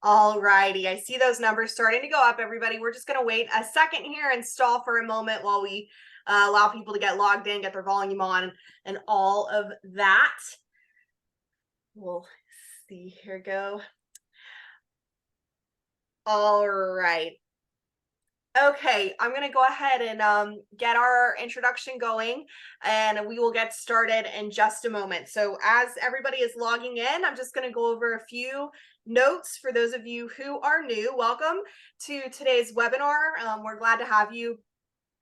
All righty. I see those numbers starting to go up, everybody. We're just going to wait a second here and stall for a moment while we allow people to get logged in, get their volume on, and all of that. We'll see. Here we go. All right. Okay, I'm going to go ahead and get our introduction going, and we will get started in just a moment. So as everybody is logging in, I'm just going to go over a few notes for those of you who are new. Welcome to today's webinar. We're glad to have you.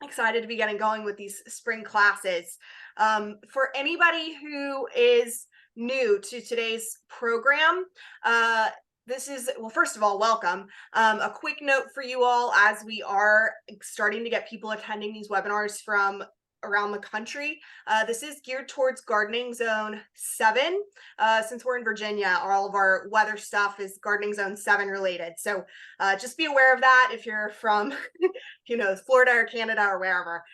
Excited to be getting going with these spring classes. For anybody who is new to today's program, this is, well, first of all, welcome. A quick note for you all, as we are starting to get people attending these webinars from around the country. This is geared towards Gardening Zone 7. Since we're in Virginia, all of our weather stuff is Gardening Zone 7 related. So just be aware of that if you're from, Florida or Canada or wherever.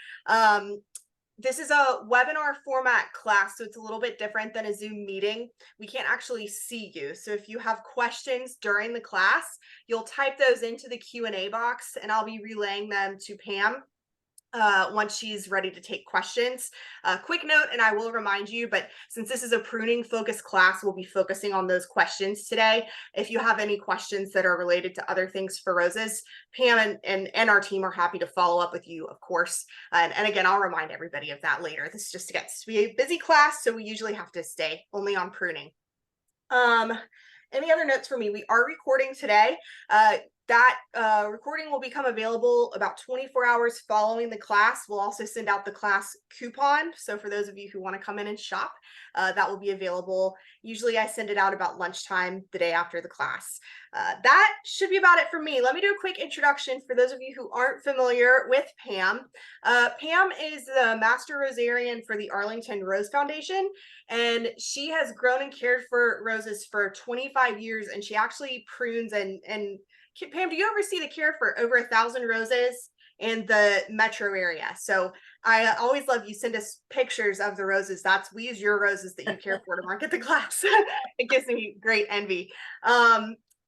This is a webinar format class, so it's a little bit different than a Zoom meeting. We can't actually see you. So if you have questions during the class, you'll type those into the Q&A box, and I'll be relaying them to Pam once she's ready to take questions. Quick note, and I will remind you, but since this is a pruning focused class, we'll be focusing on those questions today. If you have any questions that are related to other things for roses, Pam and our team are happy to follow up with you, of course. And again, I'll remind everybody of that later. This just gets to be a busy class, so we usually have to stay only on pruning. Any other notes for me? We are recording today. That recording will become available about 24 hours following the class. We'll also send out the class coupon. So for those of you who want to come in and shop, that will be available. Usually I send it out about lunchtime the day after the class. That should be about it for me. Let me do a quick introduction for those of you who aren't familiar with Pam. Pam is the Master Rosarian for the Arlington Rose Foundation, and she has grown and cared for roses for 25 years, and she actually prunes and Pam, do you ever see the care for over 1,000 roses in the metro area? So I always love you send us pictures of the roses. We use your roses that you care for to market the class. It gives me great envy.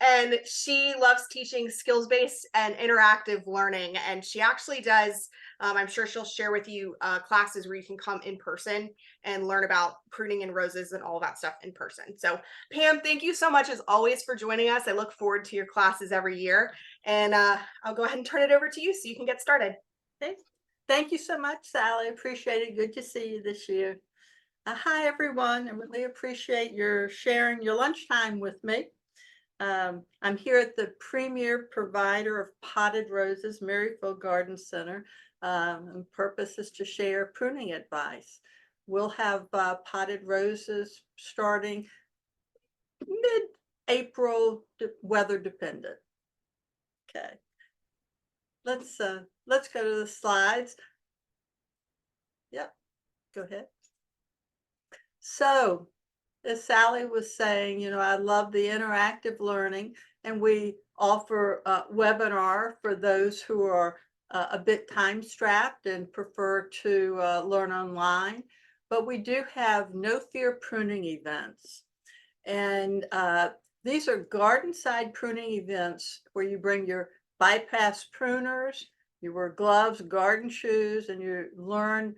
And she loves teaching skills-based and interactive learning. And she actually does, I'm sure she'll share with you classes where you can come in person and learn about pruning and roses and all that stuff in person. So Pam, thank you so much as always for joining us. I look forward to your classes every year. And I'll go ahead and turn it over to you so you can get started. Thank you so much, Sally. Appreciate it. Good to see you this year. Hi, everyone. I really appreciate your sharing your lunchtime with me. I'm here at the premier provider of potted roses, Maryfield Garden Center. And purpose is to share pruning advice. We'll have potted roses starting mid-April, weather dependent. Okay, let's go to the slides. Yep, go ahead. So, as Sally was saying, I love the interactive learning, and we offer a webinar for those who are a bit time strapped and prefer to learn online. But we do have no fear pruning events. And these are garden side pruning events where you bring your bypass pruners, you wear gloves, garden shoes, and you learn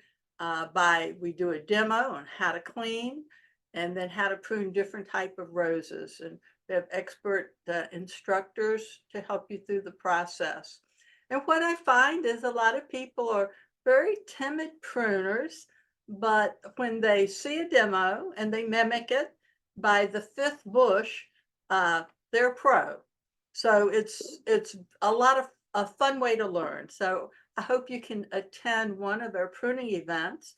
we do a demo on how to clean, and then how to prune different type of roses. And we have expert instructors to help you through the process. And what I find is a lot of people are very timid pruners, but when they see a demo and they mimic it, by the 5th bush, they're a pro. So it's a fun way to learn. So I hope you can attend one of our pruning events.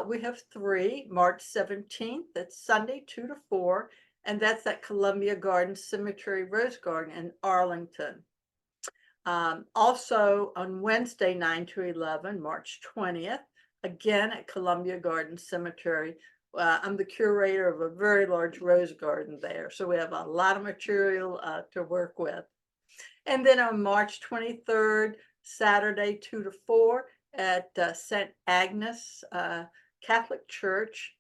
We have 3, March 17th, that's Sunday, 2 to 4, and that's at Columbia Garden Cemetery Rose Garden in Arlington. Also on Wednesday, 9 to 11, March 20th, again at Columbia Garden Cemetery. I'm the curator of a very large rose garden there, so we have a lot of material to work with. And then on March 23rd, Saturday, 2 to 4, at St. Agnes Catholic Church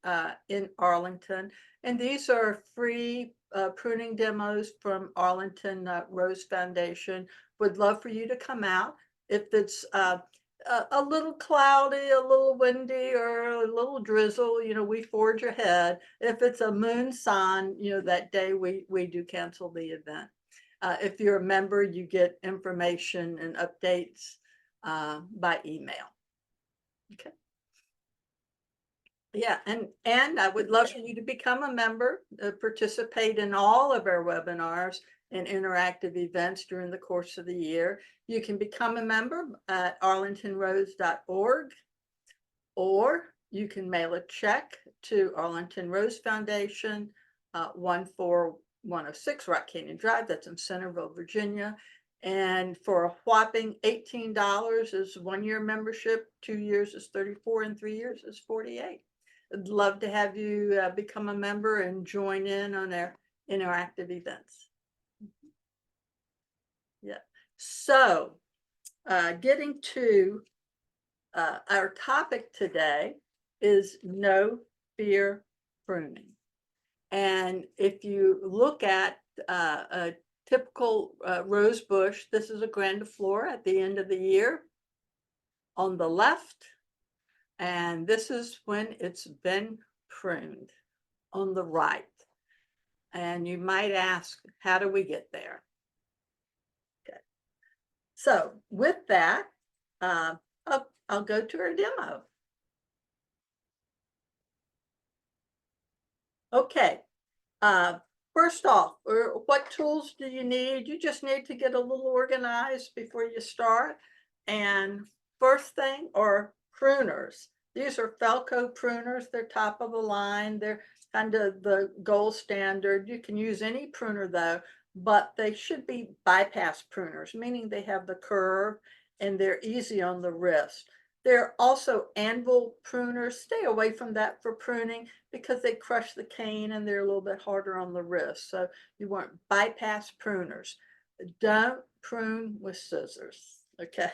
in Arlington. And these are free pruning demos from Arlington Rose Foundation. Would love for you to come out. If it's a little cloudy, a little windy, or a little drizzle, we forge ahead. If it's a moon sign, that day we do cancel the event. If you're a member, you get information and updates by email. Okay. Yeah, and I would love for you to become a member, participate in all of our webinars and interactive events during the course of the year. You can become a member at arlingtonrose.org, or you can mail a check to Arlington Rose Foundation, 14106 Rock Canyon Drive. That's in Centerville, Virginia. And for a whopping $18 is 1 year membership, 2 years is $34, and 3 years is $48. I'd love to have you become a member and join in on our interactive events. Yeah. So getting to our topic today is no fear pruning. And if you look at a typical rose bush, this is a grandiflora at the end of the year on the left. And this is when it's been pruned on the right. And you might ask, how do we get there? Okay. So with that, I'll go to our demo. Okay. First off, what tools do you need? You just need to get a little organized before you start. And first thing are pruners. These are Felco pruners. They're top of the line. They're kind of the gold standard. You can use any pruner though, but they should be bypass pruners, meaning they have the curve and they're easy on the wrist. There are also anvil pruners. Stay away from that for pruning because they crush the cane and they're a little bit harder on the wrist. So you want bypass pruners. Don't prune with scissors, okay?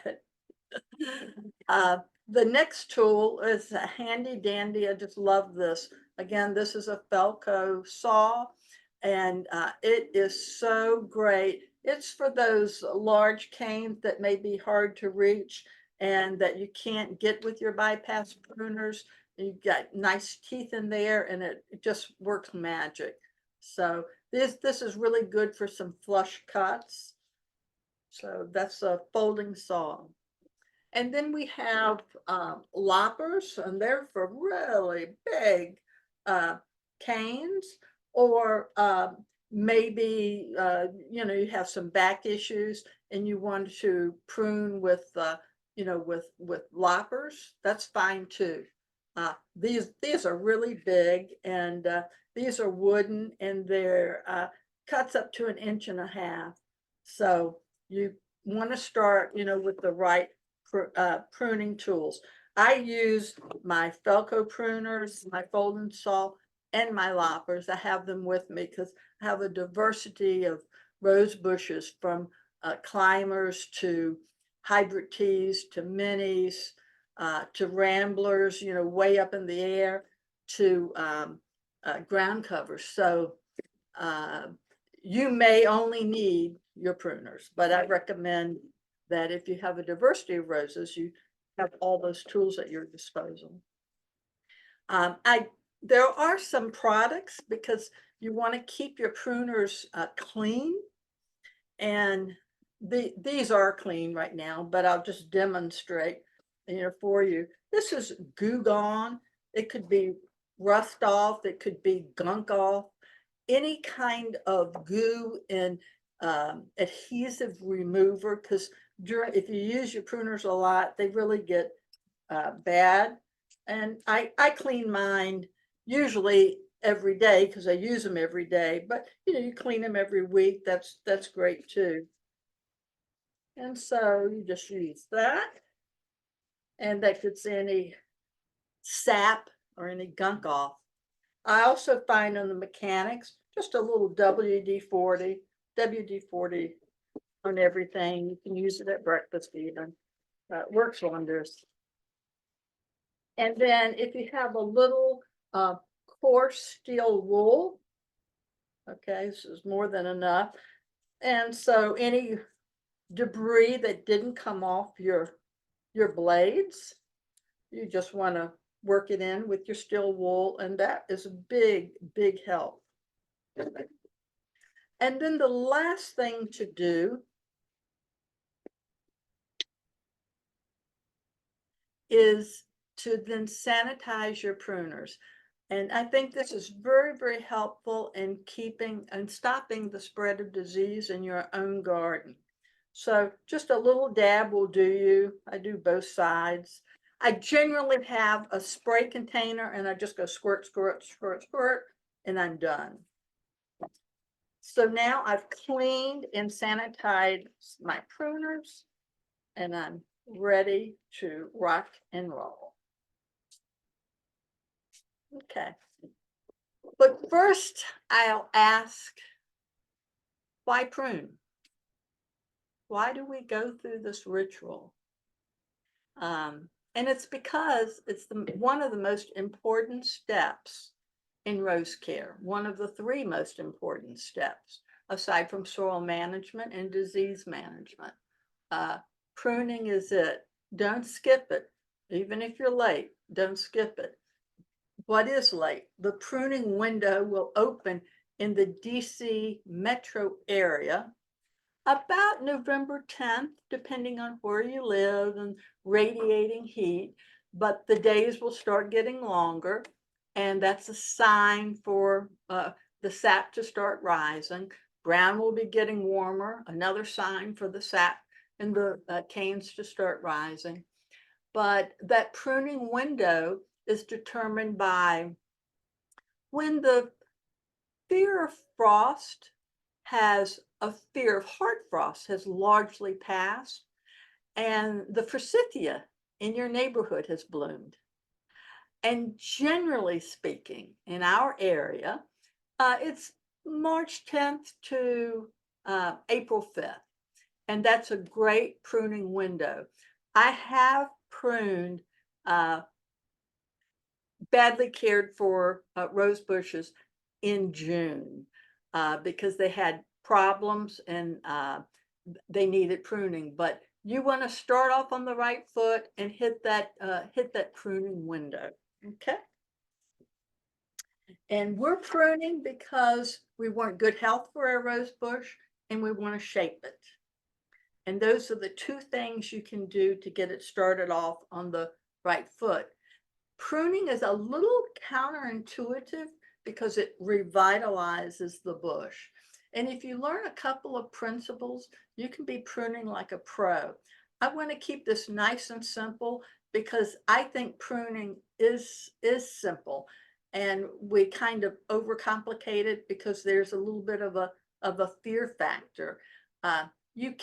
The next tool is a handy dandy. I just love this. Again, this is a Felco saw, and it is so great. It's for those large canes that may be hard to reach and that you can't get with your bypass pruners. You've got nice teeth in there and it just works magic. So this is really good for some flush cuts. So that's a folding saw. And then we have loppers, and they're for really big canes, or maybe you have some back issues and you want to prune with with loppers. That's fine too. These are really big, and these are wooden, and they're cuts up to 1.5 inches. So you want to start with the right pruning tools. I use my Felco pruners, my folding saw, and my loppers. I have them with me because I have a diversity of rose bushes, from climbers to hybrid teas to minis to ramblers, way up in the air, to ground covers. So you may only need your pruners, but I recommend that if you have a diversity of roses, you have all those tools at your disposal. There are some products, because you want to keep your pruners clean, and these are clean right now, but I'll just demonstrate for you. This is Goo Gone. It could be rust off, it could be gunk off, any kind of goo and adhesive remover, because if you use your pruners a lot, they really get bad. And I clean mine usually every day because I use them every day, but you clean them every week. That's great too. And so you just use that, and that gets any sap or any gunk off. I also find on the mechanics just a little WD-40 on everything. You can use it at breakfast even. It works wonders. And then if you have a little coarse steel wool, Okay, this is more than enough. And so any debris that didn't come off your blades, you just want to work it in with your steel wool, and that is a big help. And then the last thing to do is to then sanitize your pruners. And I think this is very helpful in keeping and stopping the spread of disease in your own garden. So just a little dab will do you. I do both sides. I generally have a spray container and I just go squirt, and I'm done. So now I've cleaned and sanitized my pruners and I'm ready to rock and roll. Okay. But first I'll ask, why prune? Why do we go through this ritual? And it's because it's one of the most important steps in rose care, one of the 3 most important steps, aside from soil management and disease management. Pruning is it. Don't skip it. Even if you're late, don't skip it. What is late? The pruning window will open in the DC metro area about November 10th, depending on where you live and radiating heat, but the days will start getting longer, and that's a sign for the sap to start rising. Ground will be getting warmer, another sign for the sap and the canes to start rising. But that pruning window is determined by when the fear of frost has a fear of hard frost has largely passed, and the forsythia in your neighborhood has bloomed. And generally speaking, in our area, it's March 10th to April 5th, and that's a great pruning window. I have pruned badly cared for rose bushes in June because they had problems and they needed pruning. But you want to start off on the right foot and hit that pruning window. Okay. And we're pruning because we want good health for our rose bush and we want to shape it. And those are the 2 things you can do to get it started off on the right foot. Pruning is a little counterintuitive because it revitalizes the bush. And if you learn a couple of principles, you can be pruning like a pro. I want to keep this nice and simple because I think pruning is simple, and we kind of overcomplicate it because there's a little bit of a fear factor. You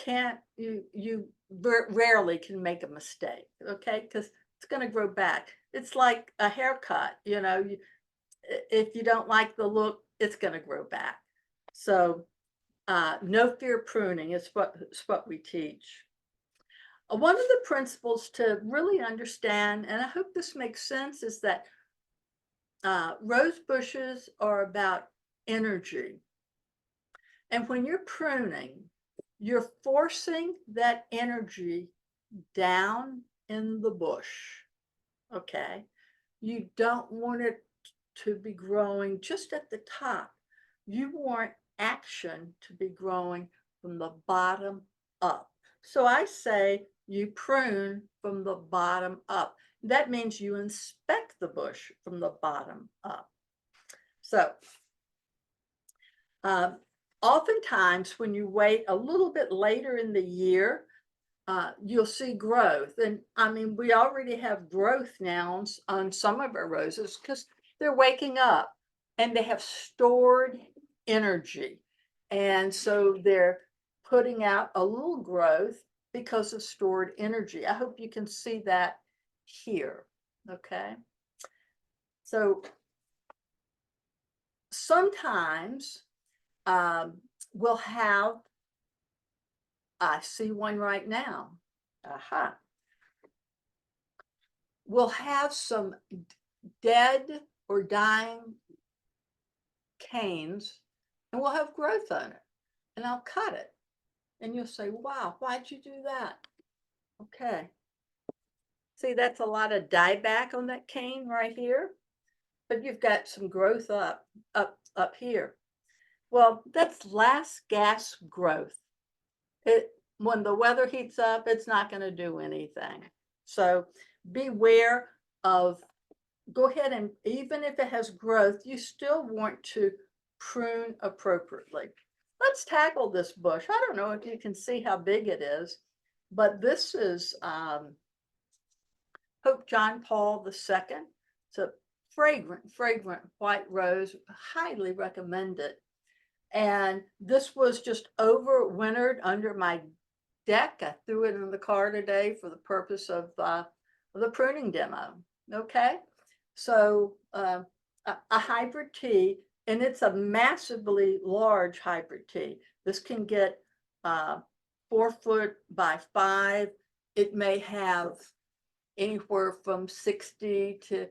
rarely can make a mistake, okay? Because it's going to grow back. It's like a haircut, if you don't like the look, it's going to grow back. So no fear pruning is what we teach. One of the principles to really understand, and I hope this makes sense, is that rose bushes are about energy. And when you're pruning, you're forcing that energy down in the bush. Okay. You don't want it to be growing just at the top. You want action to be growing from the bottom up. So I say you prune from the bottom up. That means you inspect the bush from the bottom up. So oftentimes when you wait a little bit later in the year, you'll see growth. And I mean, we already have growth now on some of our roses because they're waking up and they have stored energy. And so they're putting out a little growth because of stored energy. I hope you can see that here. Okay. So sometimes we'll have, I see one right now. Aha. We'll have some dead or dying canes and will have growth on it. And I'll cut it. And you'll say, wow, why'd you do that? Okay. See, that's a lot of dieback on that cane right here. But you've got some growth up here. Well, that's last gas growth. When the weather heats up, it's not going to do anything. So beware of, go ahead and even if it has growth, you still want to prune appropriately. Let's tackle this bush. I don't know if you can see how big it is, but this is Pope John Paul II. It's a fragrant white rose. Highly recommend it. And this was just overwintered under my deck. I threw it in the car today for the purpose of the pruning demo. Okay, so a hybrid tea, and it's a massively large hybrid tea. This can get 4 foot by 5. It may have anywhere from 60 to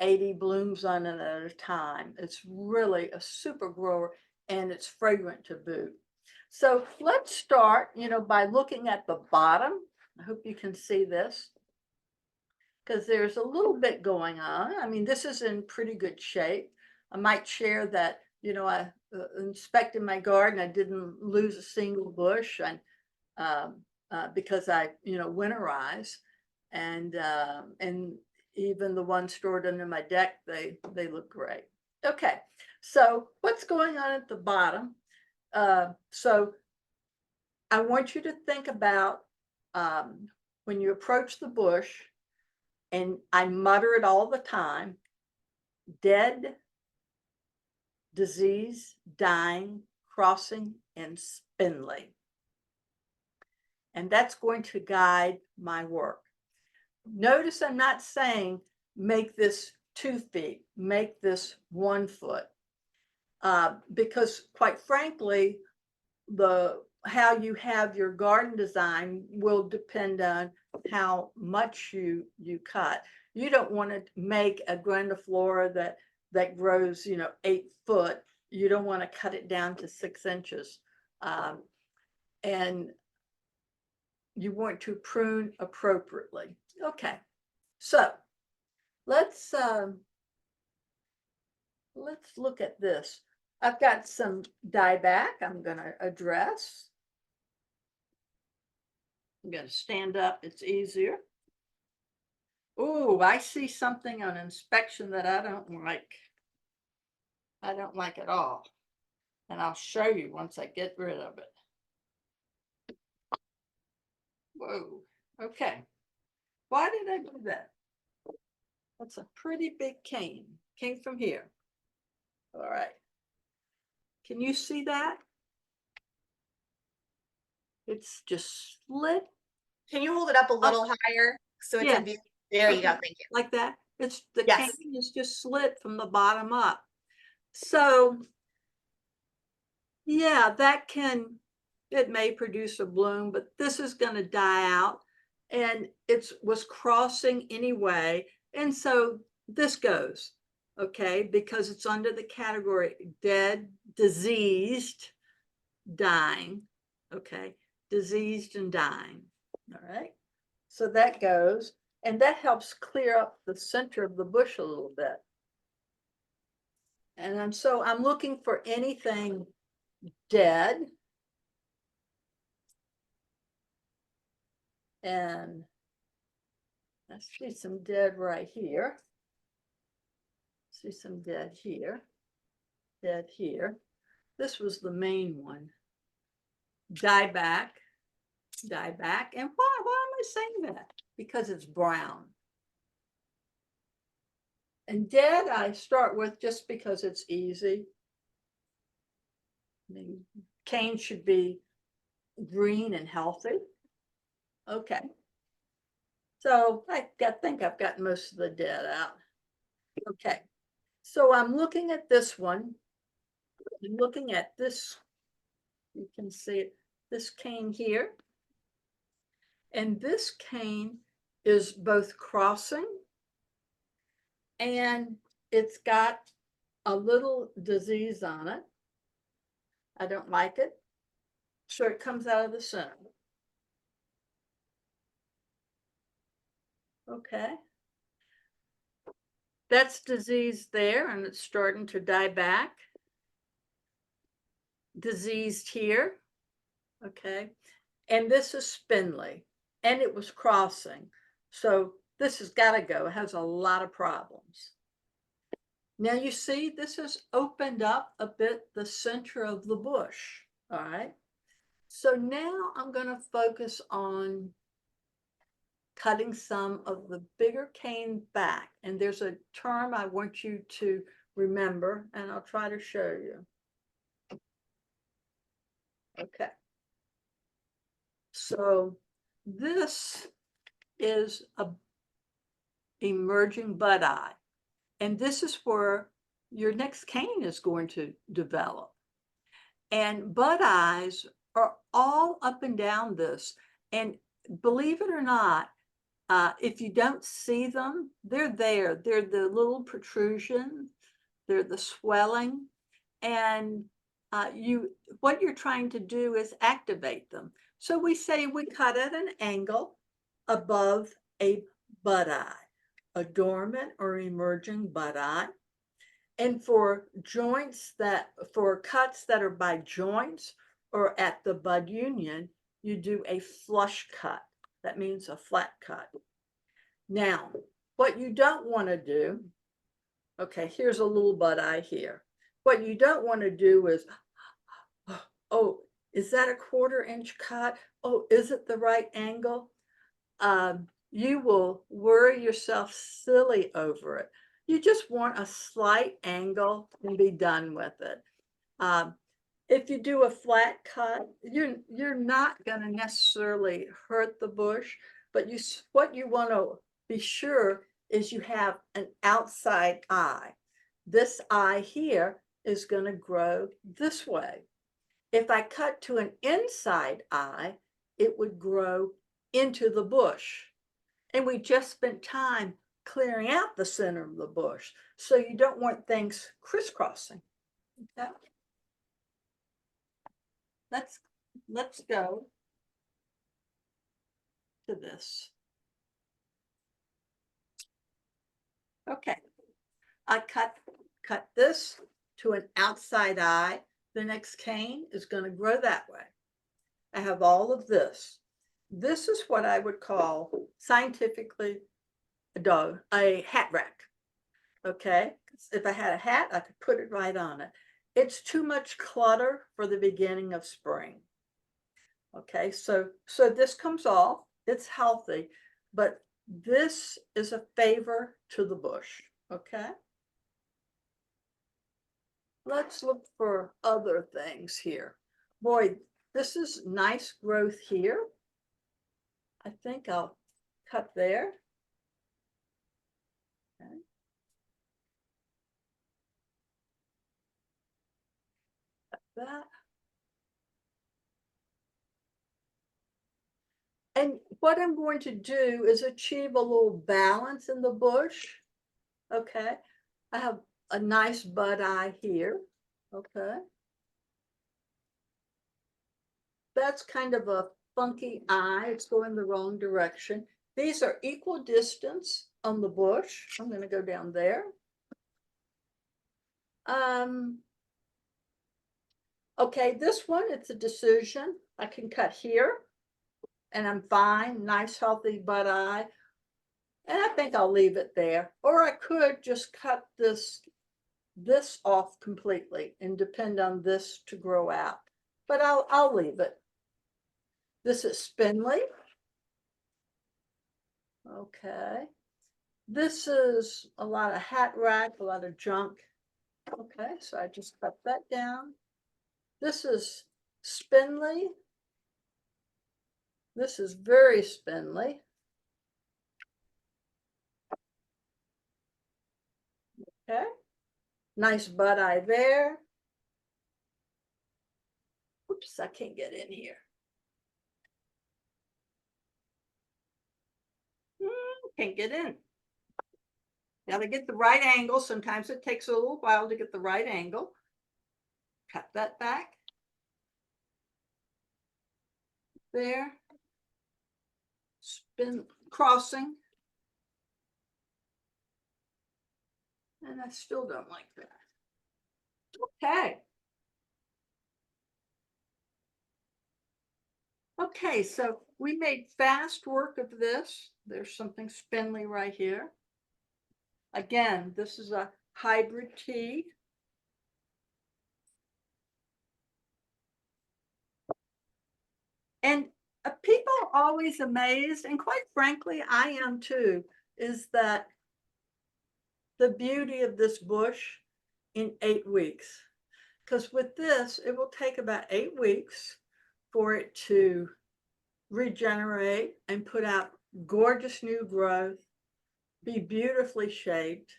80 blooms on it at a time. It's really a super grower, and it's fragrant to boot. So let's start, by looking at the bottom. I hope you can see this, because there's a little bit going on. I mean, this is in pretty good shape. I might share that, I inspected my garden. I didn't lose a single bush, and because I, winterize, and even the ones stored under my deck, they look great. Okay, so what's going on at the bottom? So I want you to think about when you approach the bush, and I mutter it all the time: dead, disease, dying, crossing, and spindly. And that's going to guide my work. Notice I'm not saying make this 2 feet, make this 1 foot, because quite frankly, how you have your garden design will depend on how much you cut. You don't want to make a grandiflora that grows 8 foot. You don't want to cut it down to 6 inches, and you want to prune appropriately. Okay, so let's look at this. I've got some dieback I'm going to address. I'm going to stand up. It's easier. Oh, I see something on inspection that I don't like. I don't like at all. And I'll show you once I get rid of it. Whoa. Okay. Why did I do that? That's a pretty big cane. Came from here. All right. Can you see that? It's just slid. Can you hold it up a little higher so it's in view? There you go. Thank you. Like that. It's the Yes. cane is just slit from the bottom up. So yeah, it may produce a bloom, but this is going to die out, and it was crossing anyway. And so this goes, okay, because it's under the category dead, diseased, dying, okay, diseased and dying. All right, so that goes, and that helps clear up the center of the bush a little bit. And so I'm looking for anything dead. And I see some dead right here. See some dead here. Dead here. This was the main one. Dieback. Dieback. And why am I saying that? Because it's brown. And dead I start with just because it's easy. I mean, cane should be green and healthy. Okay. So I think I've got most of the dead out. Okay. So I'm looking at this one. I'm looking at this. You can see it, this cane here. And this cane is both crossing, and it's got a little disease on it. I don't like it. So it comes out of the center. Okay. That's diseased there, and it's starting to die back. Diseased here. Okay. And this is spindly, and it was crossing. So this has got to go. It has a lot of problems. Now you see, this has opened up a bit the center of the bush. All right. So now I'm going to focus on cutting some of the bigger cane back. And there's a term I want you to remember, and I'll try to show you. Okay. So this is a emerging bud eye. And this is where your next cane is going to develop. And bud eyes are all up and down this. And believe it or not, if you don't see them, they're there. They're the little protrusion, they're the swelling. And what you're trying to do is activate them. So we say we cut at an angle above a bud eye, a dormant or emerging bud eye. And for cuts that are by joints or at the bud union, you do a flush cut. That means a flat cut. Now, what you don't want to do, okay, here's a little bud eye here. What you don't want to do is, oh, is that a 1/4 inch cut? Oh, is it the right angle? You will worry yourself silly over it. You just want a slight angle and be done with it. If you do a flat cut, you're not going to necessarily hurt the bush, but what you want to be sure is you have an outside eye. This eye here is going to grow this way. If I cut to an inside eye, it would grow into the bush. And we just spent time clearing out the center of the bush. So you don't want things crisscrossing. Okay. Let's go to this. Okay. I cut this to an outside eye. The next cane is going to grow that way. I have all of this. This is what I would call scientifically a hat rack. Okay. If I had a hat, I could put it right on it. It's too much clutter for the beginning of spring. Okay, so this comes off, it's healthy, but this is a favor to the bush. Okay. Let's look for other things here. Boy, this is nice growth here. I think I'll cut there. Okay. Cut that. And what I'm going to do is achieve a little balance in the bush. Okay. I have a nice bud eye here. Okay. That's kind of a funky eye. It's going the wrong direction. These are equal distance on the bush. I'm going to go down there. Okay, this one, it's a decision. I can cut here and I'm fine. Nice, healthy bud eye. And I think I'll leave it there. Or I could just cut this off completely and depend on this to grow out. But I'll leave it. This is spindly. Okay. This is a lot of hat rack, a lot of junk. Okay, so I just cut that down. This is spindly. This is very spindly. Okay. Nice bud eye there. Oops, I can't get in here. Can't get in. Now to get the right angle, sometimes it takes a little while to get the right angle. Cut that back. there. Spin crossing. And I still don't like that. Okay. Okay, so we made fast work of this. There's something spindly right here. Again, this is a hybrid tea. And people are always amazed, and quite frankly, I am too, is that the beauty of this bush in 8 weeks. Because with this, it will take about 8 weeks for it to regenerate and put out gorgeous new growth, be beautifully shaped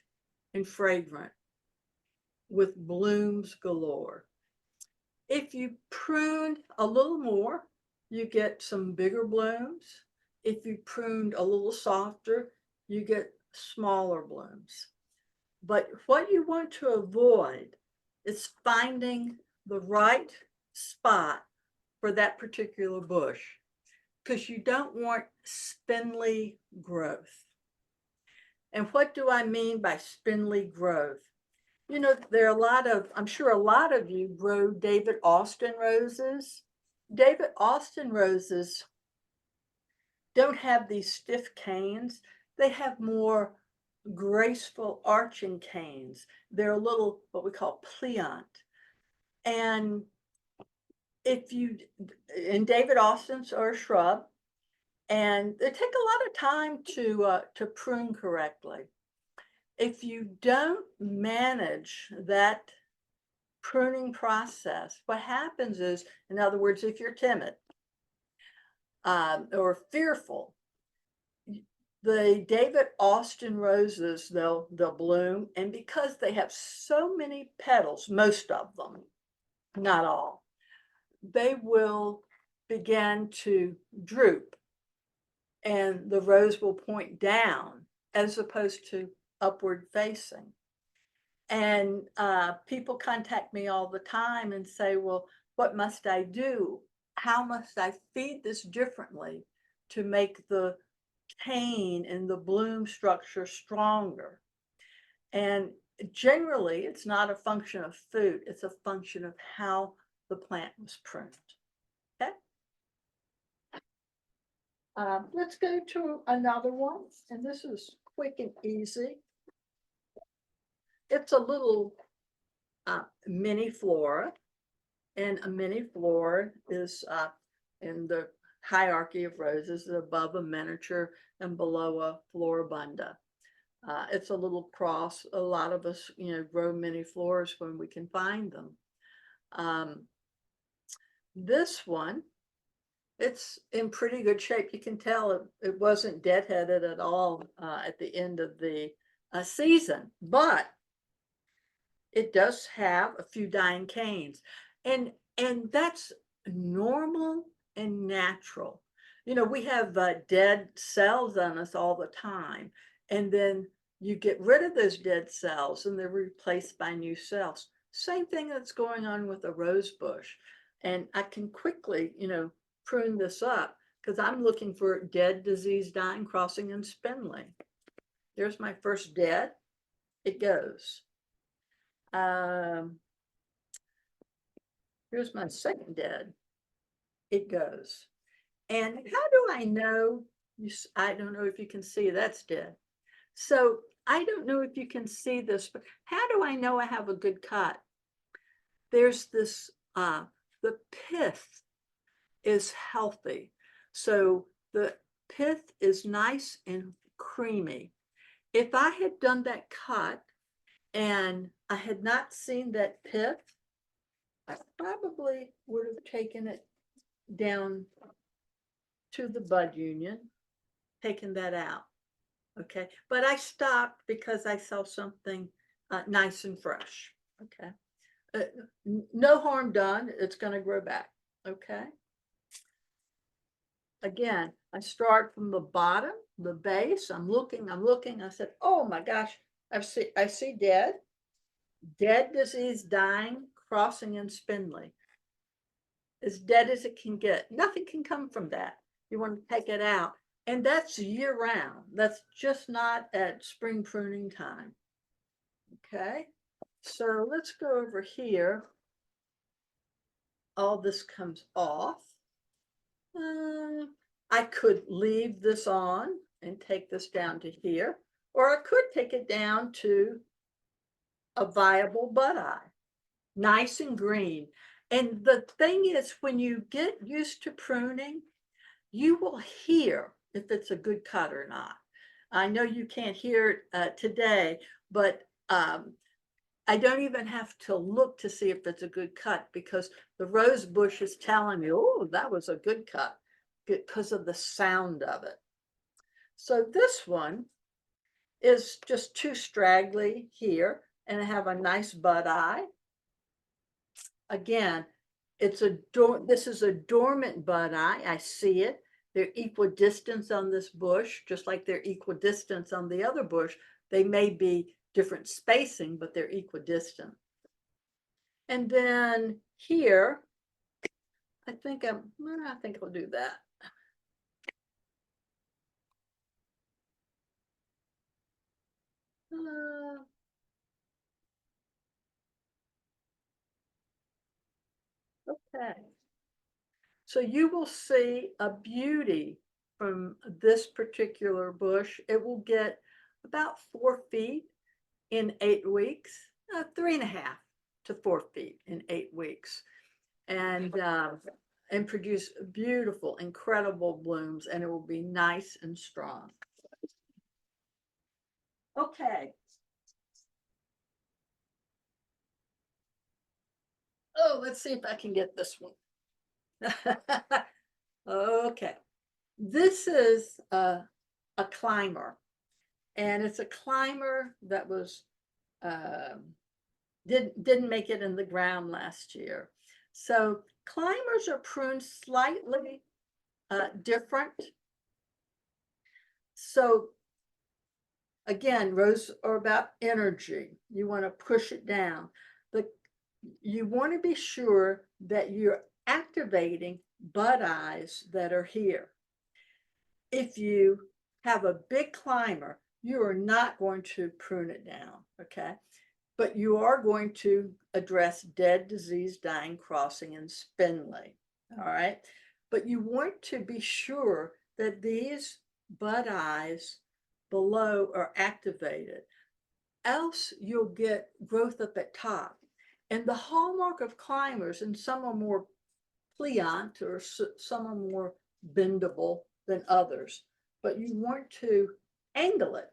and fragrant with blooms galore. If you pruned a little more, you get some bigger blooms. If you pruned a little softer, you get smaller blooms. But what you want to avoid is finding the right spot for that particular bush, because you don't want spindly growth. And what do I mean by spindly growth? You know, there are a lot of, I'm sure a lot of you grow David Austin roses. David Austin roses don't have these stiff canes. They have more graceful arching canes. They're a little, what we call pliant. And if you, and David Austins are a shrub, and they take a lot of time to prune correctly. If you don't manage that pruning process, what happens is, in other words, if you're timid or fearful, the David Austin roses, they'll bloom, and because they have so many petals, most of them, not all, they will begin to droop, and the rose will point down as opposed to upward facing. And people contact me all the time and say, well, what must I do? How must I feed this differently to make the cane and the bloom structure stronger? And generally, it's not a function of food. It's a function of how the plant was pruned. Okay. Let's go to another one. And this is quick and easy. It's a little mini flora. And a mini flora is in the hierarchy of roses, above a miniature and below a floribunda. It's a little cross. A lot of us, grow mini floras when we can find them. This one, it's in pretty good shape. You can tell it wasn't deadheaded at all at the end of the season, but it does have a few dying canes, and that's normal and natural. We have dead cells on us all the time, and then you get rid of those dead cells and they're replaced by new cells. Same thing that's going on with a rose bush. And I can quickly, prune this up because I'm looking for dead, diseased, dying, crossing, and spindly. There's my first dead. It goes. Here's my second dead. It goes. And how do I know? I don't know if you can see that's dead. So I don't know if you can see this, but how do I know I have a good cut? There's this, the pith is healthy. So the pith is nice and creamy. If I had done that cut and I had not seen that pith, I probably would have taken it down to the bud union, taken that out. Okay, but I stopped because I saw something nice and fresh. Okay, no harm done. It's going to grow back. Okay. Again, I start from the bottom, the base. I'm looking. I said, oh my gosh, I see dead disease, dying, crossing, and spindly. as dead as it can get. Nothing can come from that. You want to take it out. And that's year round. That's just not at spring pruning time. Okay, so let's go over here. All this comes off. I could leave this on and take this down to here, or I could take it down to a viable bud eye, nice and green. And the thing is, when you get used to pruning, you will hear if it's a good cut or not. I know you can't hear it today, but I don't even have to look to see if it's a good cut, because the rose bush is telling me, oh, that was a good cut, because of the sound of it. So this one is just too straggly here, and I have a nice bud eye. Again, this is a dormant bud eye. I see it. They're equidistant on this bush, just like they're equidistant on the other bush. They may be different spacing, but they're equidistant. And then here, I think I'll do that. Okay. So you will see a beauty from this particular bush. It will get about 4 feet in 8 weeks, 3.5 to 4 feet in 8 weeks, and produce beautiful, incredible blooms, and it will be nice and strong. Okay. Oh, let's see if I can get this one. Okay. This is a climber, and it's a climber that was didn't make it in the ground last year. So climbers are pruned slightly different. So again, roses are about energy. You want to push it down, but you want to be sure that you're activating bud eyes that are here. If you have a big climber, you are not going to prune it down, okay? But you are going to address dead, disease, dying, crossing, and spindly, all right? But you want to be sure that these bud eyes below are activated, else you'll get growth up at top. And the hallmark of climbers, and some are more pliant or some are more bendable than others, but you want to angle it.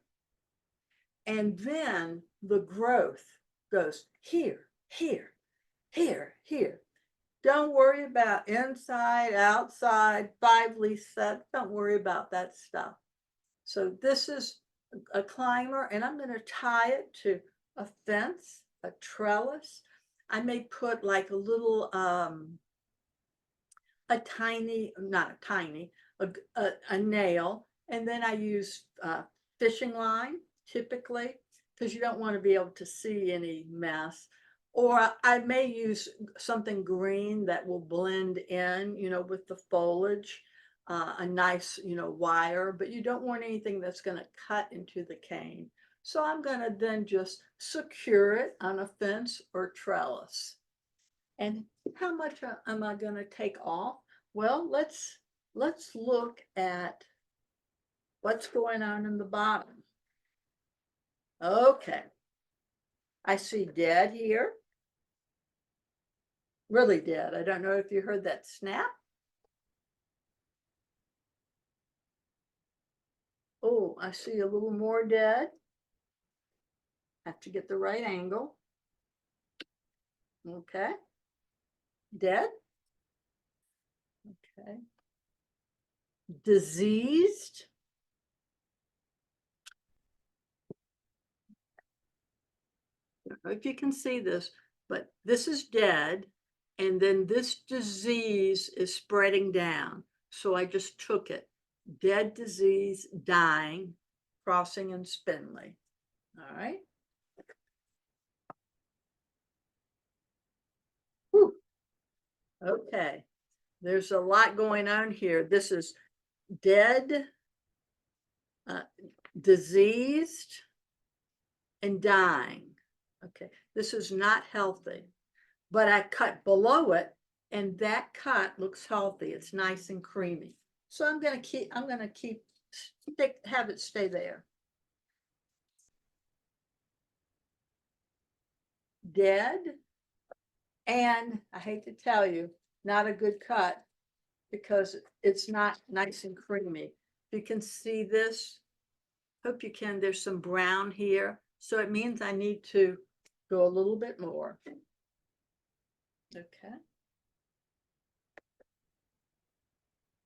And then the growth goes here, here, here, here. Don't worry about inside, outside, 5-leaf set. Don't worry about that stuff. So this is a climber, and I'm going to tie it to a fence, a trellis. I may put like a little, a nail, and then I use fishing line typically, because you don't want to be able to see any mess. Or I may use something green that will blend in, with the foliage, a nice, wire, but you don't want anything that's going to cut into the cane. So I'm going to then just secure it on a fence or trellis. And how much am I going to take off? Well, let's look at what's going on in the bottom. Okay. I see dead here. Really dead. I don't know if you heard that snap. Oh, I see a little more dead. Have to get the right angle. Okay. Dead. Okay. Diseased. I don't know if you can see this, but this is dead, and then this disease is spreading down. So I just took it. Dead, disease, dying, crossing, and spindly. All right. Whew. Okay. there's a lot going on here. This is dead, diseased, and dying. Okay, this is not healthy, but I cut below it, and that cut looks healthy. It's nice and creamy. So I'm gonna have it stay there. Dead, and I hate to tell you, not a good cut because it's not nice and creamy. You can see this. Hope you can. There's some brown here, so it means I need to go a little bit more. Okay.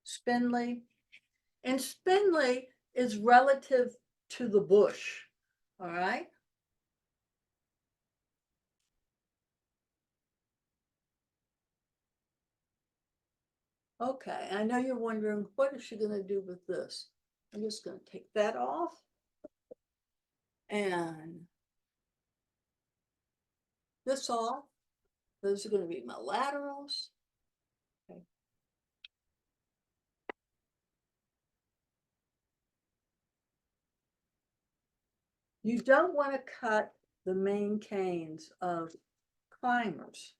Spindly. And spindly is relative to the bush. All right. Okay, I know you're wondering, what is she going to do with this? I'm just going to take that off. And this off. Those are going to be my laterals. Okay. You don't want to cut the main canes of climbers,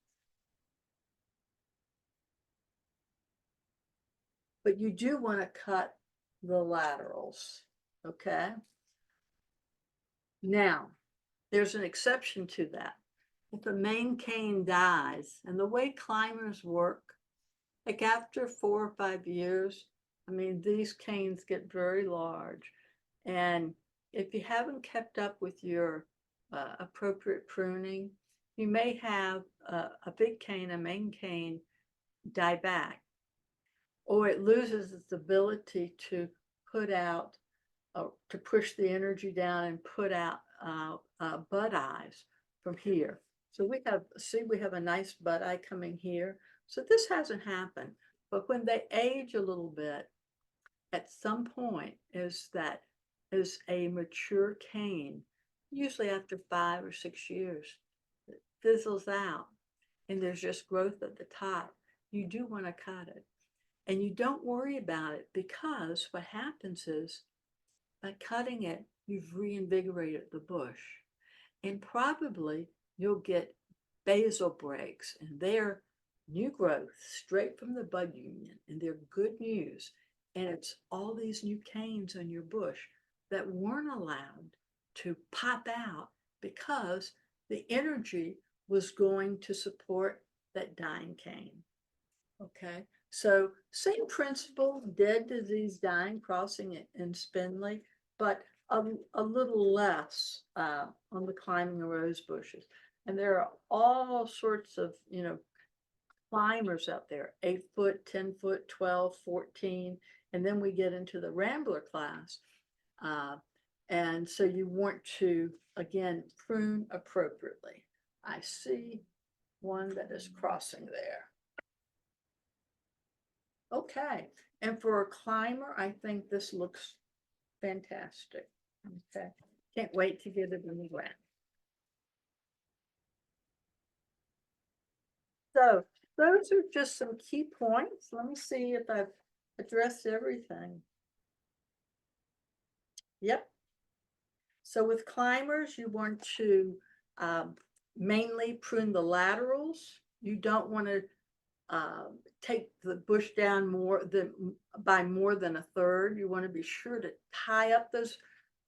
but you do want to cut the laterals. Okay. Now, there's an exception to that. If a main cane dies, and the way climbers work, like after 4 or 5 years, I mean, these canes get very large. And if you haven't kept up with your appropriate pruning, you may have a big cane, a main cane, die back, or it loses its ability to put out, to push the energy down and put out bud eyes from here. So we have a nice bud eye coming here. So this hasn't happened, but when they age a little bit, at some point is a mature cane, usually after 5 or 6 years, it fizzles out and there's just growth at the top. You do want to cut it, and you don't worry about it, because what happens is, by cutting it, you've reinvigorated the bush, and probably you'll get basal breaks, and they're new growth straight from the bud union, and they're good news. And it's all these new canes on your bush that weren't allowed to pop out because the energy was going to support that dying cane. Okay, so same principle, dead, disease, dying, crossing it in spindly, but a little less on the climbing rose bushes. And there are all sorts of, climbers out there, 8 foot, 10 foot, 12, 14, and then we get into the rambler class. And so you want to, again, prune appropriately. I see one that is crossing there. Okay, and for a climber, I think this looks fantastic. Okay, can't wait to get it in the ground. So those are just some key points. Let me see if I've addressed everything. Yep. So with climbers, you want to mainly prune the laterals. You don't want to take the bush down by more than a third. You want to be sure to tie up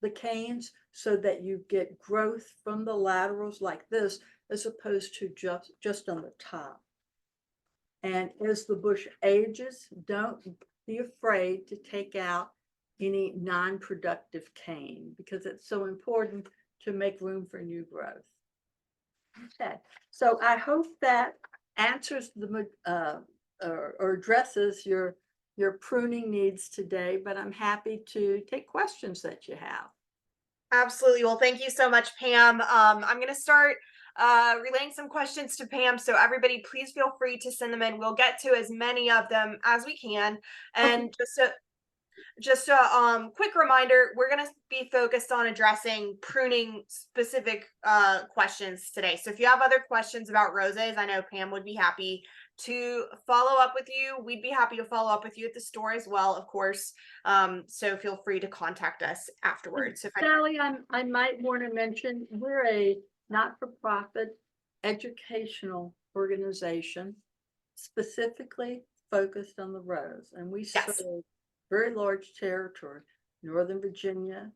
the canes so that you get growth from the laterals like this, as opposed to just on the top. And as the bush ages, don't be afraid to take out any non-productive cane, because it's so important to make room for new growth. Okay, so I hope that answers or addresses your pruning needs today, but I'm happy to take questions that you have. Absolutely. Well, thank you so much, Pam. I'm going to start relaying some questions to Pam. So everybody, please feel free to send them in. We'll get to as many of them as we can. And Okay. just a quick reminder, we're going to be focused on addressing pruning specific questions today. So if you have other questions about roses, I know Pam would be happy to follow up with you. We'd be happy to follow up with you at the store as well, of course. So feel free to contact us afterwards. Sally, I might want to mention, we're a not-for-profit educational organization specifically focused on the rose, and we serve Yes. very large territory, Northern Virginia,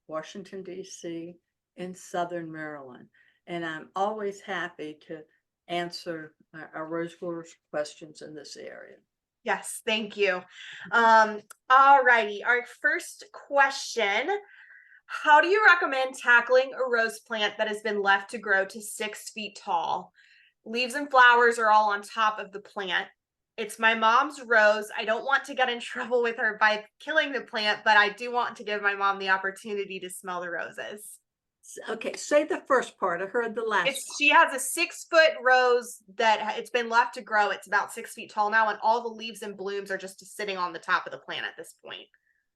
Washington, D.C., and Southern Maryland. And I'm always happy to answer our rose growers' questions in this area. Yes, thank you. All righty. Our first question. How do you recommend tackling a rose plant that has been left to grow to 6 feet tall? Leaves and flowers are all on top of the plant. It's my mom's rose. I don't want to get in trouble with her by killing the plant, but I do want to give my mom the opportunity to smell the roses. Okay, say the first part. I heard the last part. She has a 6-foot rose that it's been left to grow. It's about 6 feet tall now, and all the leaves and blooms are just sitting on the top of the plant at this point.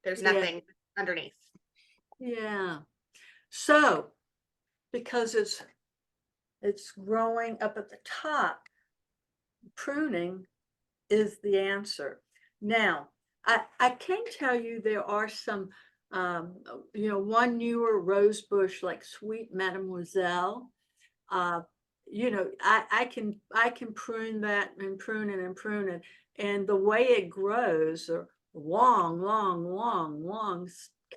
There's nothing underneath. Yeah. So, because it's growing up at the top, pruning is the answer. Now, I can tell you there are some, one newer rose bush like Sweet Mademoiselle. I can prune that and prune it and prune it, and the way it grows are long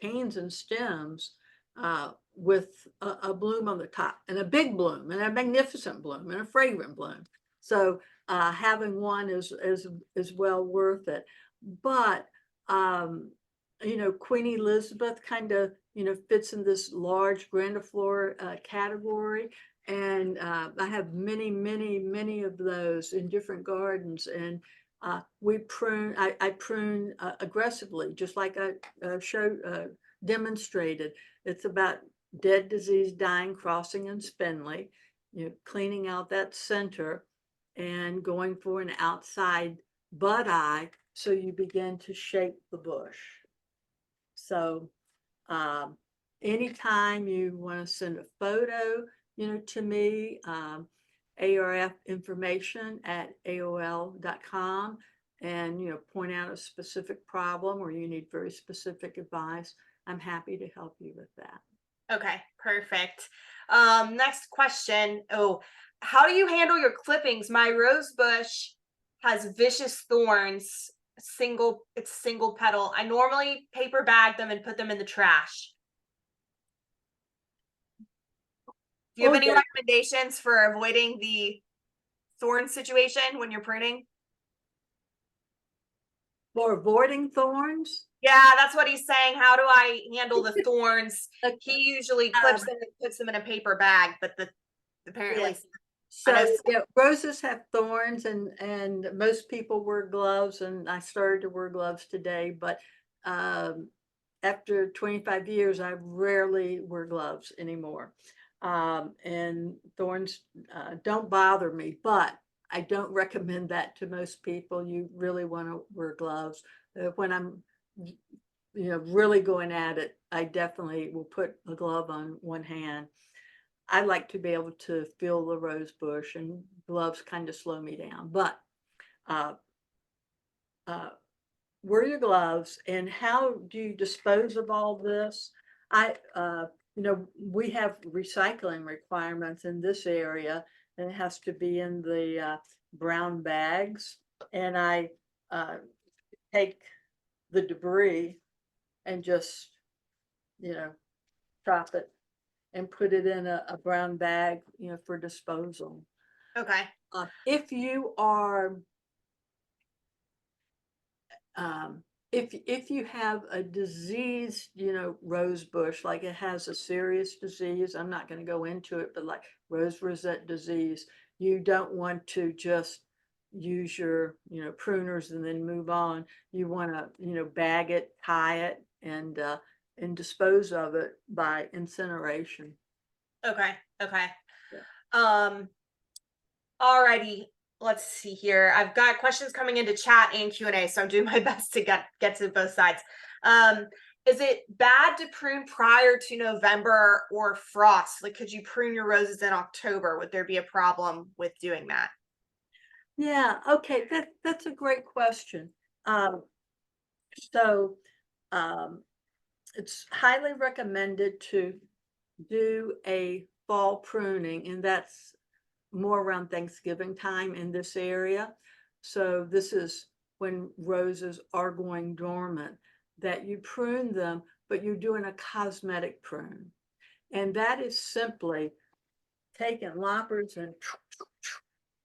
canes and stems with a bloom on the top, and a big bloom, and a magnificent bloom, and a fragrant bloom. So having one is well worth it. But Queen Elizabeth kind of fits in this large grandiflora category, and I have many of those in different gardens, and we prune. I prune aggressively, just like I demonstrated. It's about dead, diseased, dying, crossing, and spindly. Cleaning out that center and going for an outside bud eye, so you begin to shape the bush. So anytime you want to send a photo, to me, arfinformation@aol.com, and point out a specific problem, or you need very specific advice, I'm happy to help you with that. Okay, perfect. Next question. Oh, how do you handle your clippings? My rose bush has vicious thorns. It's single petal. I normally paper bag them and put them in the trash. Do you have any recommendations for avoiding the thorn situation when you're pruning? For avoiding thorns? Yeah, that's what he's saying. How do I handle the thorns? He usually clips them and puts them in a paper bag, but apparently. So roses have thorns, and most people wear gloves, and I started to wear gloves today, but after 25 years, I rarely wear gloves anymore. And thorns don't bother me, but I don't recommend that to most people. You really want to wear gloves. When I'm really going at it, I definitely will put a glove on one hand. I like to be able to feel the rose bush, and gloves kind of slow me down. But wear your gloves. And how do you dispose of all this? We have recycling requirements in this area, and it has to be in the brown bags. And I take the debris and just, chop it and put it in a brown bag, for disposal. Okay. If you are, if you have a diseased, rose bush, like it has a serious disease, I'm not going to go into it, but like rose rosette disease, you don't want to just use your, pruners and then move on. You want to, bag it, tie it, and dispose of it by incineration. Okay. Alrighty, let's see here. I've got questions coming into chat and Q&A, so I'm doing my best to get to both sides. Is it bad to prune prior to November or frost? Like, could you prune your roses in October? Would there be a problem with doing that? Yeah, okay, that's a great question. Um, so um, it's highly recommended to do a fall pruning, and that's more around Thanksgiving time in this area. So this is when roses are going dormant, that you prune them, but you're doing a cosmetic prune. And that is simply taking loppers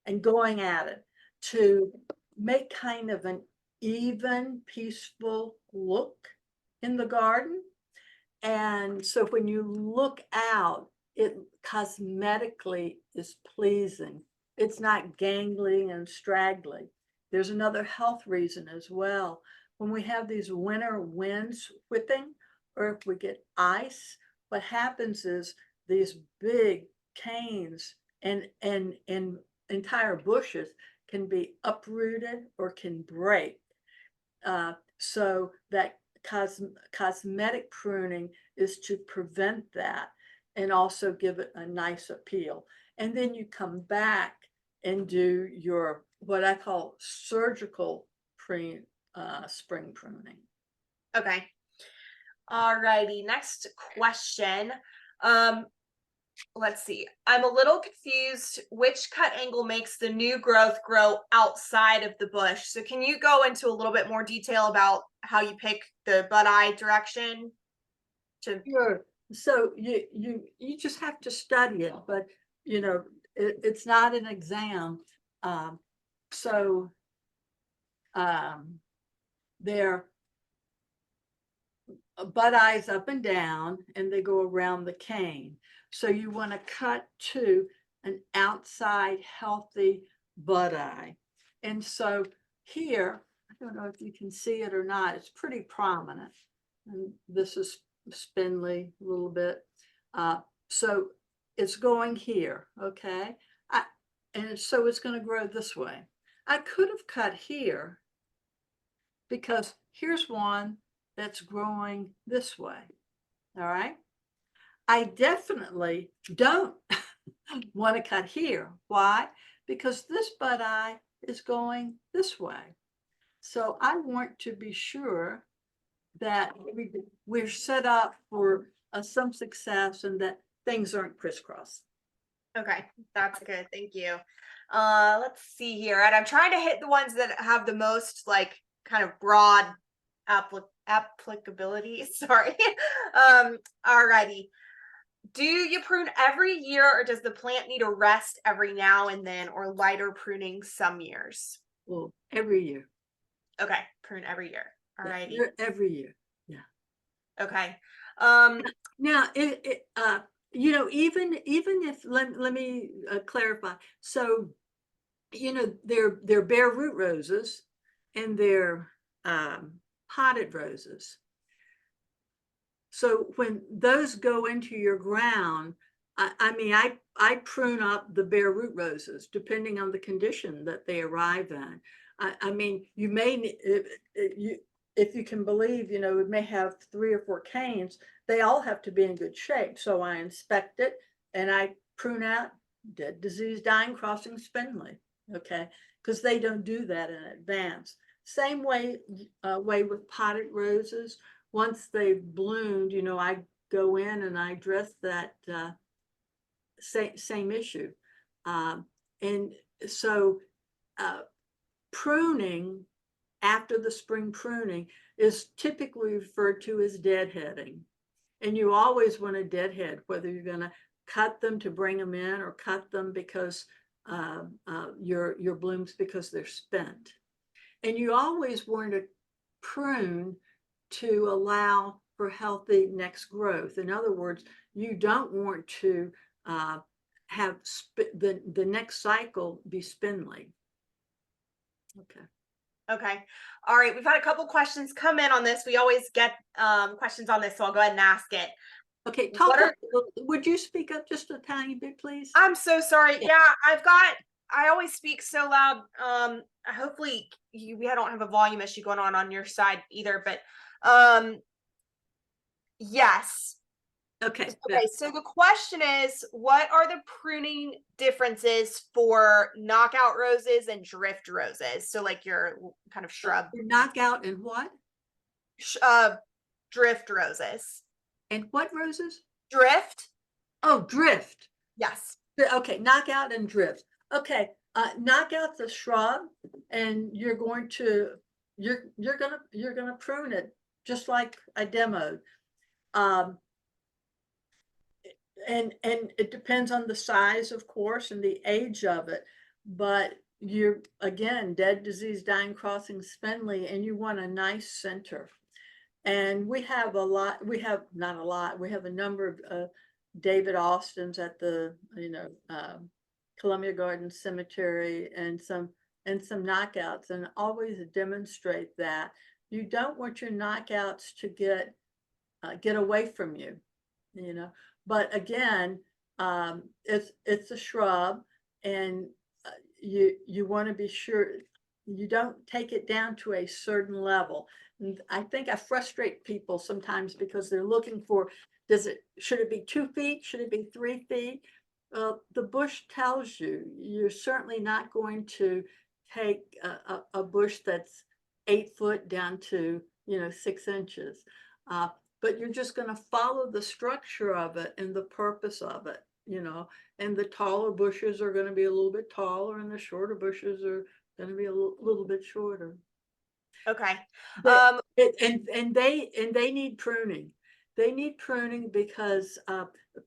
and going at it to make kind of an even, peaceful look in the garden. And so when you look out, it cosmetically is pleasing. It's not gangly and straggly. There's another health reason as well. When we have these winter winds whipping, or if we get ice, what happens is these big canes and entire bushes can be uprooted or can break. So that cosmetic pruning is to prevent that and also give it a nice appeal. And then you come back and do your what I call surgical spring pruning. Okay. All righty. Next question. Um, let's see. I'm a little confused. Which cut angle makes the new growth grow outside of the bush? So can you go into a little bit more detail about how you pick the bud eye direction to Sure. So you just have to study it, but you know it's not an exam. Um, so they're bud eyes up and down, and they go around the cane. So you want to cut to an outside healthy bud eye. And so here, I don't know if you can see it or not, it's pretty prominent. And this is spindly a little bit. So it's going here, okay? And so it's going to grow this way. I could have cut here because here's one that's growing this way. All right. I definitely don't want to cut here. Why? Because this bud eye is going this way. So I want to be sure that we're set up for some success and that things aren't crisscross. Okay, that's good. Thank you. Let's see here. And I'm trying to hit the ones that have the most like kind of broad applicability. Sorry. Alrighty. Do you prune every year or does the plant need a rest every now and then or lighter pruning some years? Well, every year. Okay, prune every year. Yeah, Alrighty. every year. Yeah. Okay. Um, Now, even if let me clarify. So, they're bare root roses, and they're potted roses. So when those go into your ground, I mean, I prune up the bare root roses depending on the condition that they arrive in. I mean, you may if you can believe, it may have 3 or 4 canes. They all have to be in good shape. So I inspect it and I prune out dead, diseased, dying, crossing, spindly. Okay, because they don't do that in advance. Same way with potted roses. Once they've bloomed, I go in and I address that same issue. And so pruning after the spring pruning is typically referred to as deadheading. And you always want to deadhead, whether you're going to cut them to bring them in or cut them because your blooms because they're spent. And you always want to prune to allow for healthy next growth. In other words, you don't want to have the next cycle be spindly. Okay. okay. All right. We've had a couple questions come in on this. We always get questions on this, so I'll go ahead and ask it. Okay, What are would you speak up just a tiny bit, please? I'm so sorry. Yeah, I always speak so loud. Hopefully we don't have a volume issue going on your side either, but yes. Okay, Okay, so the question is, what are the pruning differences for knockout roses and drift roses? So like your kind of shrub, knockout and what? sh- uh, drift roses. And what roses? Drift? Oh, drift. Yes. Okay, knockout and drift. Okay, knockout's a shrub, and you're gonna prune it just like I demoed. Um, and it depends on the size, of course, and the age of it. But you're again dead, disease, dying, crossing, spindly, and you want a nice center. And we have a lot. We have not a lot. We have a number of David Austins at the Columbia Gardens Cemetery, and some knockouts, and always demonstrate that you don't want your knockouts to get away from you, you know. But again, it's a shrub, and you want to be sure you don't take it down to a certain level. And I think I frustrate people sometimes because they're looking for, should it be 2 feet? Should it be 3 feet? The bush tells you you're certainly not going to take a bush that's 8 foot down to 6 inches. But you're just going to follow the structure of it and the purpose of it. And the taller bushes are going to be a little bit taller, and the shorter bushes are going to be a little bit shorter. Okay. They, and they need pruning. They need pruning because,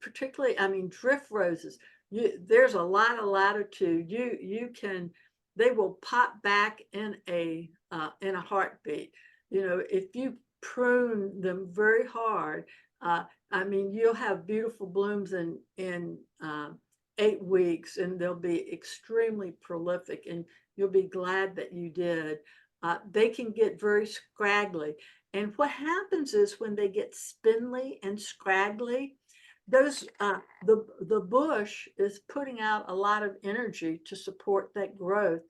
particularly, I mean, drift roses. There's a lot of latitude. They will pop back in a heartbeat. If you prune them very hard, I mean, you'll have beautiful blooms in 8 weeks, and they'll be extremely prolific, and you'll be glad that you did. They can get very scraggly. And what happens is when they get spindly and scraggly, the bush is putting out a lot of energy to support that growth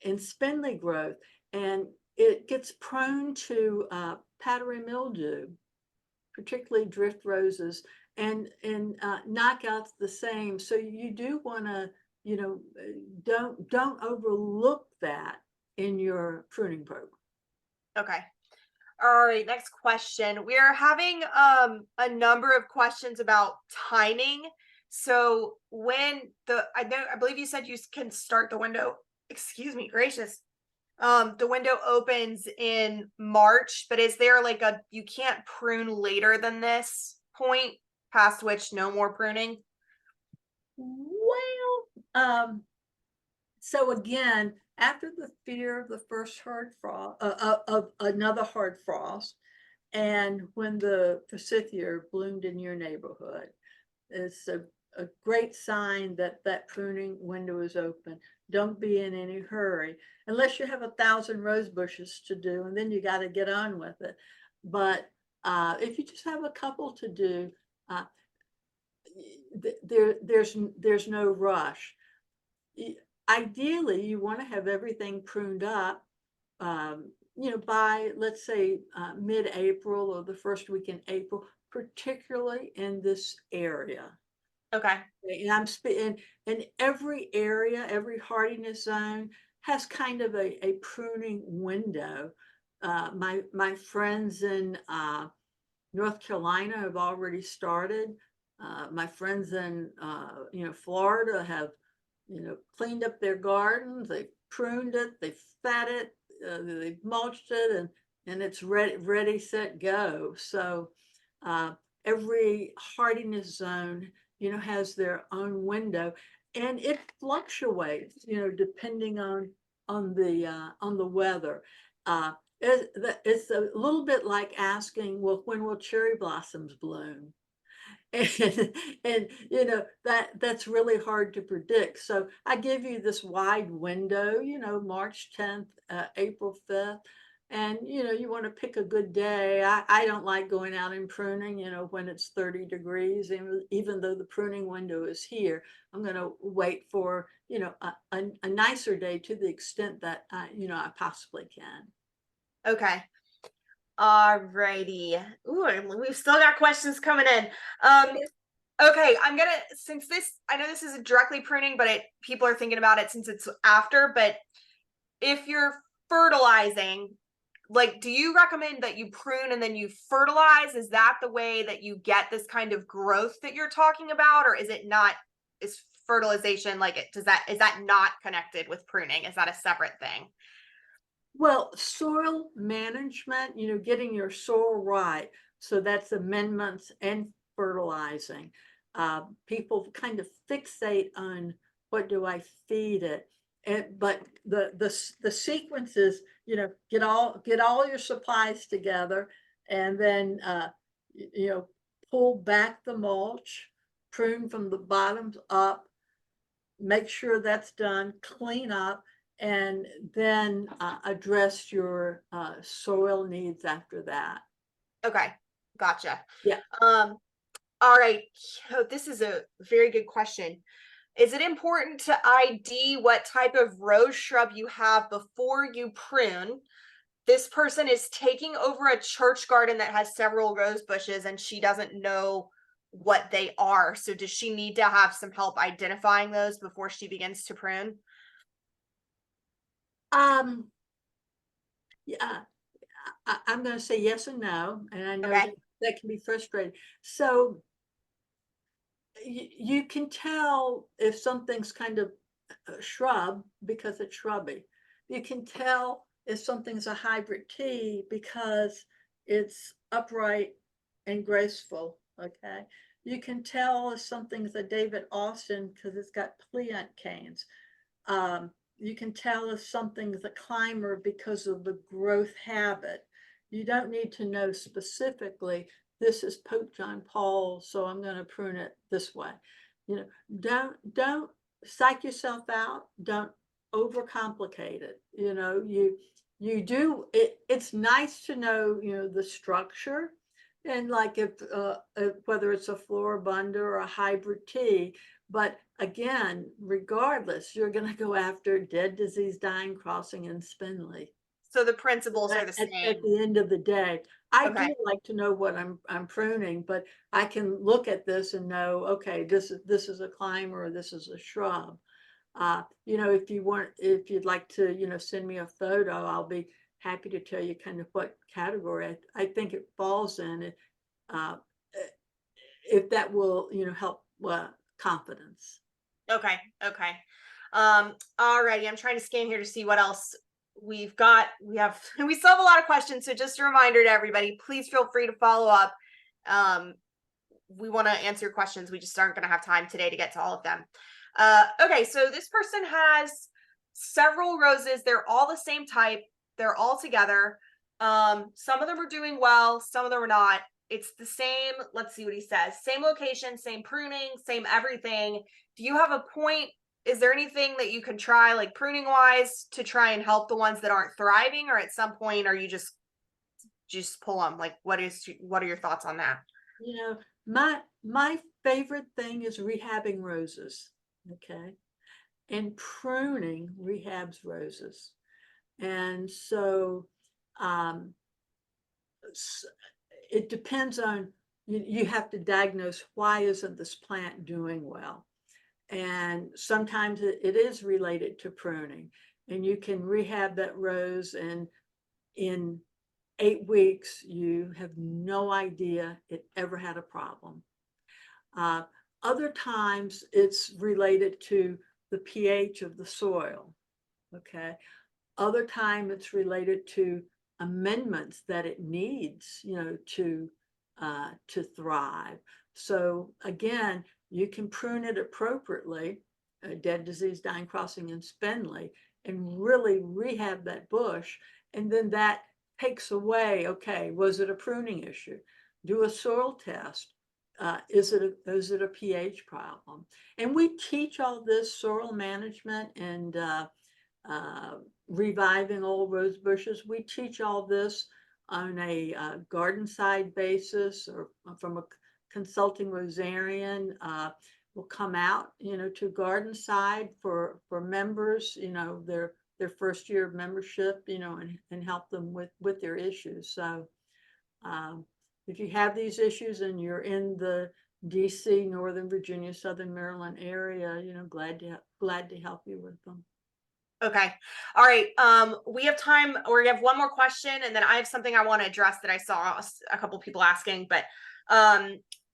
and spindly growth, and it gets prone to powdery mildew, particularly drift roses, and knockouts the same. So you do want to, don't overlook that in your pruning program. Okay. All right, next question. We are having a number of questions about timing. So I believe you said you can start the window, excuse me, gracious. The window opens in March, but is there like you can't prune later than this point, past which no more pruning? Well, so again, after the fear of the first hard frost, of another hard frost, and when the forsythia bloomed in your neighborhood, it's a great sign that that pruning window is open. Don't be in any hurry, unless you have 1,000 rose bushes to do, and then you got to get on with it. But if you just have a couple to do, there's no rush. Ideally, you want to have everything pruned up, by, let's say, mid-April or the first week in April, particularly in this area. Okay. And I'm in every area, every hardiness zone has kind of a pruning window. My friends in North Carolina have already started. My friends in Florida have cleaned up their gardens. They pruned it, they fed it, they mulched it, and it's ready, set, go. So every hardiness zone has their own window, and it fluctuates depending on the weather. It's a little bit like asking, well, when will cherry blossoms bloom? And that's really hard to predict. So I give you this wide window, March 10th, April 5th, and you want to pick a good day. I don't like going out and pruning when it's 30 degrees, even though the pruning window is here. I'm going to wait for a nicer day, to the extent that I possibly can. Okay. All righty. Ooh, we've still got questions coming in. Um, okay, since this, I know this isn't directly pruning, but people are thinking about it since it's after, but if you're fertilizing, like, do you recommend that you prune and then you fertilize? Is that the way that you get this kind of growth that you're talking about? Or is it not, is fertilization like it, is that not connected with pruning? Is that a separate thing? Well, soil management, getting your soil right. So that's amendments and fertilizing. People kind of fixate on what do I feed it. But the sequence is, get all your supplies together, and then pull back the mulch, prune from the bottoms up, make sure that's done, clean up, and then address your soil needs after that. Okay, gotcha. Yeah. Um, all right. So this is a very good question. Is it important to ID what type of rose shrub you have before you prune? This person is taking over a church garden that has several rose bushes and she doesn't know what they are. So does she need to have some help identifying those before she begins to prune? Um, yeah, I'm going to say yes and no, and I know Okay. that can be frustrating. So you can tell if something's kind of a shrub because it's shrubby. You can tell if something's a hybrid tea because it's upright and graceful. Okay. You can tell if something's a David Austin because it's got pliant canes. You can tell if something's a climber because of the growth habit. You don't need to know specifically, this is Pope John Paul, so I'm going to prune it this way. Don't psych yourself out. Don't overcomplicate it. You do it. It's nice to know, the structure, and like if whether it's a floribunda or a hybrid tea. But again, regardless, you're going to go after dead, diseased, dying, crossing, and spindly. So the principles are the At same. the end of the day, I Okay. do like to know what I'm pruning, but I can look at this and know, okay, this is a climber or this is a shrub. If you'd like to, send me a photo, I'll be happy to tell you kind of what category I think it falls in. Uh, if that will, help confidence. Okay. Okay. Alrighty. I'm trying to scan here to see what else we've got. We still have a lot of questions. So just a reminder to everybody, please feel free to follow up. Um, we want to answer your questions. We just aren't going to have time today to get to all of them. Okay, so this person has several roses. They're all the same type. They're all together. Some of them are doing well. Some of them are not. It's the same. Let's see what he says. Same location, same pruning, same everything. Do you have a point? Is there anything that you can try, like pruning wise, to try and help the ones that aren't thriving, or at some point are you just pull them? Like, what are your thoughts on that? You know, my favorite thing is rehabbing roses. Okay. And pruning rehabs roses. And so um, it depends on, you have to diagnose, why isn't this plant doing well? And sometimes it is related to pruning, and you can rehab that rose, and in 8 weeks you have no idea it ever had a problem. uh, Other times it's related to the pH of the soil. Okay. Other time it's related to amendments that it needs, to thrive. So again, you can prune it appropriately, dead, disease, dying, crossing, and spindly, and really rehab that bush. And then that takes away, okay, was it a pruning issue? Do a soil test. Is it a pH problem? And we teach all this soil management and uh, reviving old rose bushes. We teach all this on a garden side basis, or from a consulting Rosarian. Will come out, to garden side for members, their first year of membership, and help them with their issues. So If you have these issues and you're in the DC, Northern Virginia, Southern Maryland area, you know, glad to help you with them. Okay. All right. We have time, or we have one more question, and then I have something I want to address that I saw a couple people asking. But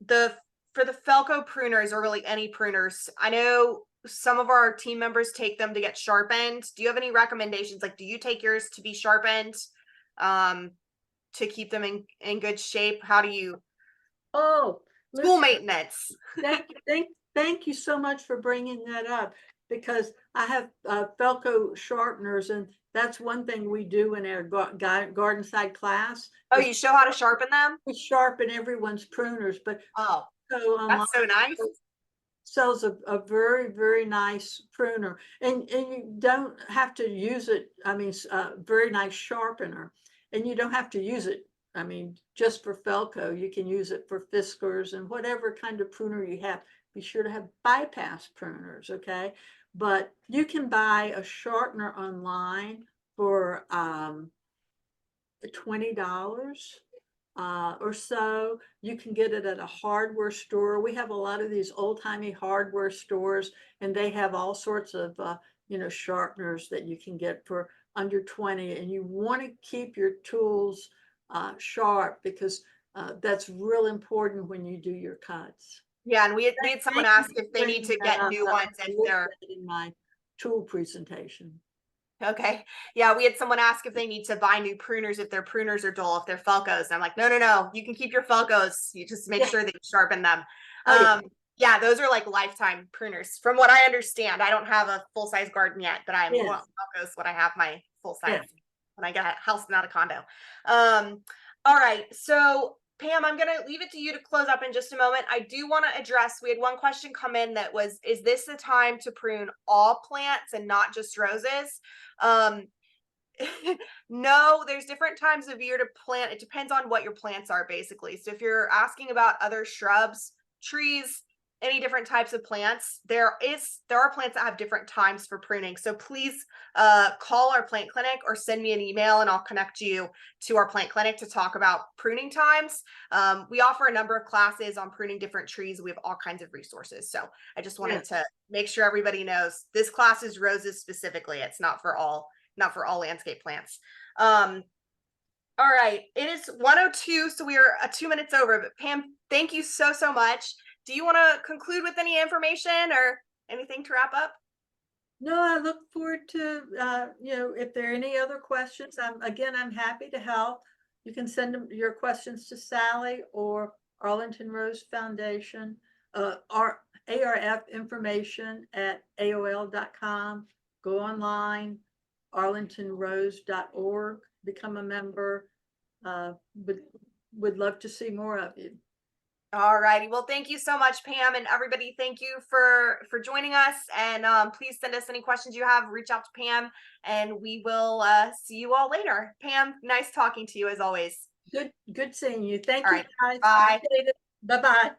the for the Felco pruners, or really any pruners, I know some of our team members take them to get sharpened. Do you have any recommendations? Like, do you take yours to be sharpened to keep them in good shape? How do you Oh, school listen, maintenance? thank you so much for bringing that up, because I have Felco sharpeners, and that's one thing we do in our garden side class. Oh, you show how to sharpen them? We sharpen everyone's pruners, but Oh, so online that's so nice. sells a very, very nice pruner, and you don't have to use it. I mean, very nice sharpener, and you don't have to use it. I mean, just for Felco, you can use it for Fiskars and whatever kind of pruner you have. Be sure to have bypass pruners, okay? But you can buy a sharpener online for $20 or so. You can get it at a hardware store. We have a lot of these old-timey hardware stores, and they have all sorts of you know, sharpeners that you can get for under 20. And you want to keep your tools sharp, because that's real important when you do your cuts. Yeah, and we had someone Thank you ask for if they need bringing to that get up. new ones if they're In my tool presentation. okay. Yeah, we had someone ask if they need to buy new pruners if their pruners are dull, if they're Felcos. And I'm like, no, no, no. You can keep your Felcos. You just make Yeah. sure that you sharpen them. Oh, yeah. Yeah, those are like lifetime pruners. From what I understand, I don't have a full size garden yet, but I'm Yes. well, Felcos when I have my full size Yeah. when I get a house, not a condo. All right. So Pam, I'm going to leave it to you to close up in just a moment. I do want to address, we had one question come in that was, is this the time to prune all plants and not just roses? Um, no, there's different times of year to plant. It depends on what your plants are, basically. So if you're asking about other shrubs, trees, any different types of plants, there are plants that have different times for pruning. So please call our plant clinic or send me an email, and I'll connect you to our plant clinic to talk about pruning times. We offer a number of classes on pruning different trees. We have all kinds of resources. So I just wanted to make sure everybody knows this class is roses specifically. It's not for all landscape plants. All right, it is 1:02, so we are 2 minutes over. But Pam, thank you so much. Do you want to conclude with any information or anything to wrap up? No, I look forward to you know, if there are any other questions, I'm happy to help. You can send them your questions to Sally or Arlington Rose Foundation, our ARF information at AOL.com. Go online, arlingtonrose.org, become a member. Would love to see more of you. All righty. Well, thank you so much, Pam, and everybody. Thank you for joining us. And please send us any questions you have. Reach out to Pam, and we will see you all later. Pam, nice talking to you as always. Good seeing you. Thank All you, right. guys. Bye. Bye-bye.